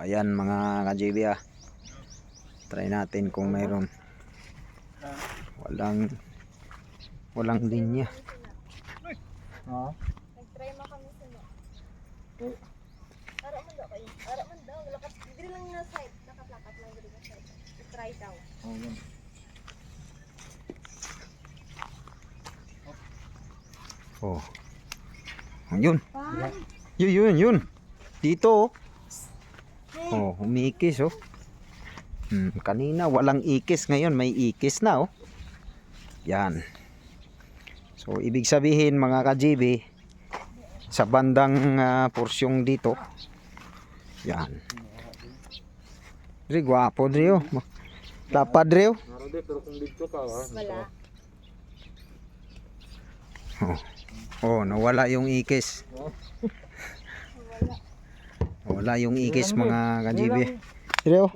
ayan mga ka-JB try natin kung mayroon. Walang linya. Nag-try mo kami sila. Ara man daw kayo. Ara man daw. Dili lang na side. Nakaplakat lang dili na side. I-try daw. Oh. Yun. Yun. Dito. Oh, umiikis oh. Kanina walang ikis, ngayon may ikis na oh. Yan. So ibig sabihin mga ka-JB, sa bandang porsyong dito. Yan. Dre gwapo dre oh. Lapad dre oh. Pero kung dito ka, Wala. Oh, nawala yung ikis. Wala yung ikis mga ka-JB. Dre oh.